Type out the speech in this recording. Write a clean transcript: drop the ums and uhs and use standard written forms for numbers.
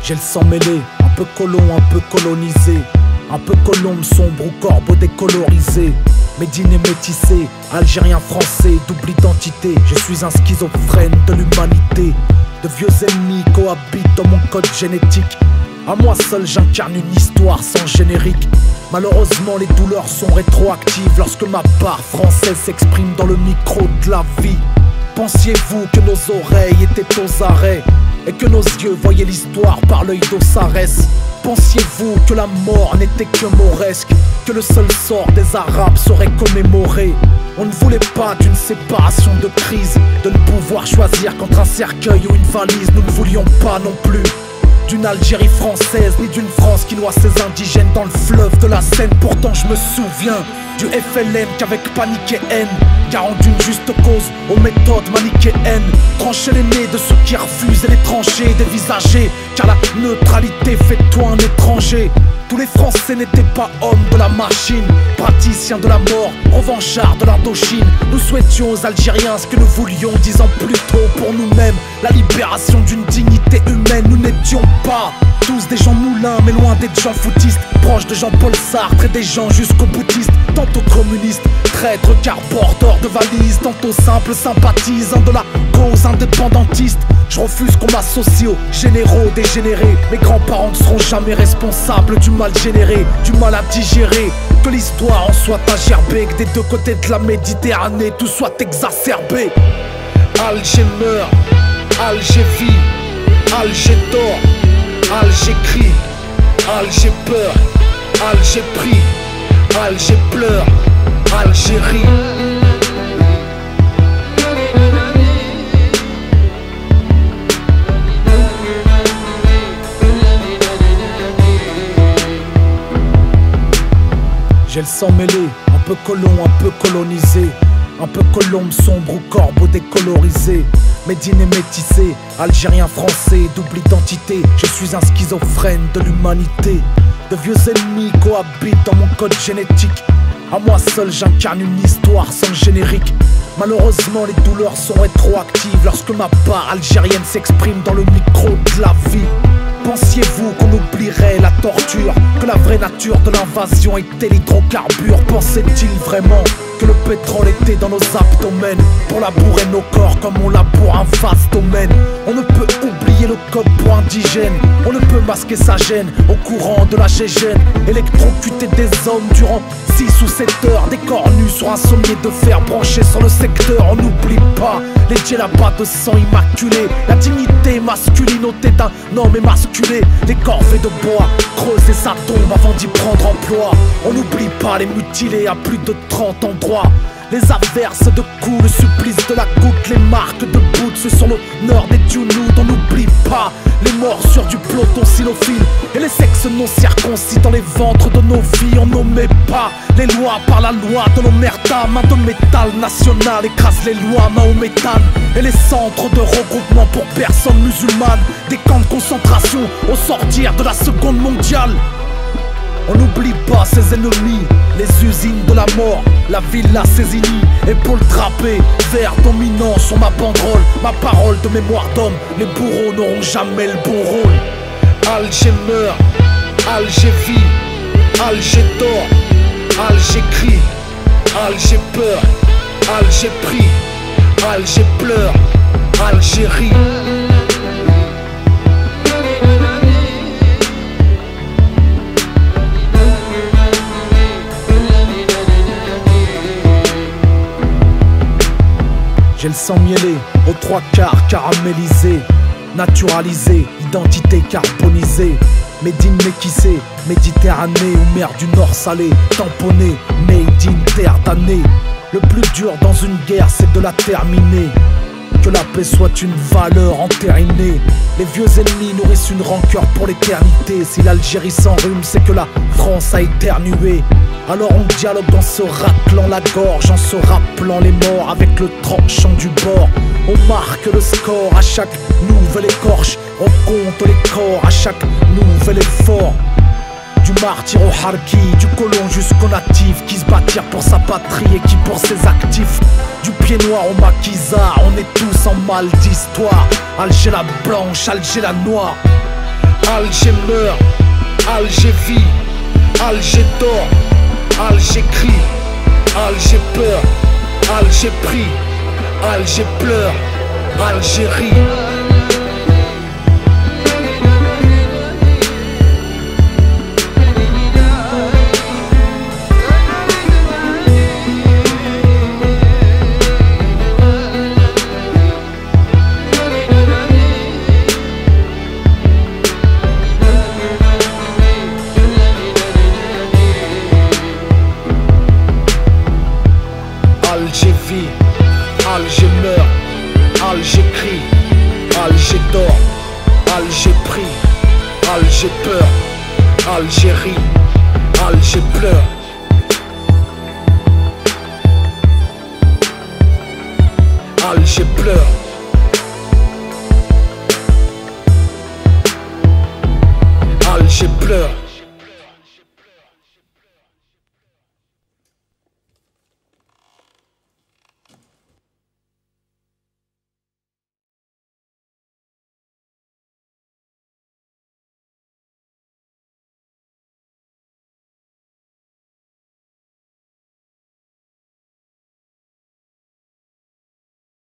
J'ai le sang mêlé, un peu colon, un peu colonisé, un peu colombe sombre ou corbeau décolorisé. Médine et métissé, algérien français, double identité. Je suis un schizophrène de l'humanité. De vieux ennemis cohabitent dans mon code génétique. À moi seul j'incarne une histoire sans générique. Malheureusement les douleurs sont rétroactives lorsque ma part française s'exprime dans le micro de la vie. Pensiez-vous que nos oreilles étaient aux arrêts et que nos yeux voyaient l'histoire par l'œil d'Osarès? Pensiez-vous que la mort n'était que mauresque, que le seul sort des Arabes serait commémoré? On ne voulait pas d'une séparation de crise, de ne pouvoir choisir qu'entre un cercueil ou une valise. Nous ne voulions pas non plus d'une Algérie française, ni d'une France qui noie ses indigènes dans le fleuve de la Seine. Pourtant je me souviens du FLN qu'avec panique et haine garant d'une juste cause aux méthodes manichéennes, trancher les nez de ceux qui refusent et les tranchées dévisager, car la neutralité fait de toi un étranger. Tous les Français n'étaient pas hommes de la machine, praticiens de la mort, revanchards de l'Indochine. Nous souhaitions aux Algériens ce que nous voulions 10 ans plus tôt pour nous-mêmes, la libération d'une dignité humaine. Nous n'étions pas tous des gens moulins, mais loin d'être gens foutistes, proches de Jean-Paul Sartre et des gens jusqu'au boutistes, tantôt communistes, traîtres car porteurs de valises, tantôt simples sympathisants de la cause indépendantiste. Je refuse qu'on m'associe aux généraux dégénérés. Mes grands-parents ne seront jamais responsables du mal généré, du mal à digérer. Que l'histoire en soit à gerber, que des deux côtés de la Méditerranée tout soit exacerbé. Alger meurt, Alger vit, Alger dort, Alger crie, Alger peur, Alger prie, Alger pleure, Algérie. J'ai le sang mêlé, un peu colon, un peu colonisé, un peu colombe sombre ou corbeau décolorisé. Médine et métissé, algérien français, double identité. Je suis un schizophrène de l'humanité. De vieux ennemis cohabitent dans mon code génétique. À moi seul j'incarne une histoire sans générique. Malheureusement les douleurs sont rétroactives lorsque ma part algérienne s'exprime dans le micro de la vie. Pensiez-vous qu'on oublierait la torture, que la vraie nature de l'invasion était l'hydrocarbure? Pensait-il vraiment que le pétrole était dans nos abdomens pour labourer nos corps comme on laboure un vaste domaine? On ne peut oublier le code pour indigène, on ne peut masquer sa gêne au courant de la gégène. Électrocuter des hommes durant 6 ou 7 heures, des corps nus sur un sommier de fer branché sur le secteur. On n'oublie pas les djellabas de sang immaculé, la dignité masculine ôtée d'un homme émasculé, les corvées de bois, creuser sa tombe avant d'y prendre emploi. On n'oublie pas les mutilés à plus de 30 endroits, les averses de coups, le supplice de la goutte, les marques de boots sur l'honneur des Djounoud. On n'oublie pas les morsures du peloton sinophile et les sexes non circoncis dans les ventres de nos filles. On nommait pas les lois par la loi de l'omerta. Main de métal national écrase les lois mahométanes et les centres de regroupement pour personnes musulmanes, des camps de concentration au sortir de la Seconde mondiale. On n'oublie pas ses ennemis, les usines de la mort, la villa Cézini, épaules drapées, vert dominant sur ma banderole. Ma parole de mémoire d'homme, les bourreaux n'auront jamais le bon rôle. Alger meurt, Alger vit, Alger dort, Alger crie, Alger peur, Alger prie, Alger pleure, Algérie. J'ai le sang mielé, aux 3 quarts caramélisé, naturalisé, identité carbonisée. Médine métissé, Méditerranée ou mer du Nord salée, tamponné, made in terre damnée. Le plus dur dans une guerre c'est de la terminer, que la paix soit une valeur entérinée. Les vieux ennemis nourrissent une rancœur pour l'éternité. Si l'Algérie s'enrhume c'est que la France a éternué. Alors on dialogue en se raclant la gorge, en se rappelant les morts avec le tranchant du bord. On marque le score à chaque nouvelle écorche, on compte les corps à chaque nouvel effort. Du martyr au harki, du colon jusqu'au natif, qui se bâtirent pour sa patrie et qui pour ses actifs. Du pied noir au maquisard, on est tous en mal d'histoire. Alger la blanche, Alger la noire, Alger meurt, Alger vit, Alger dort, Alger crie, Alger peur, Alger prie, Alger pleure, Algérie. Alger vit, Alger meurt, Alger crie, Alger dort, Alger prie, Alger peur, Algérie, Alger pleure. Alger pleure. Alger pleure.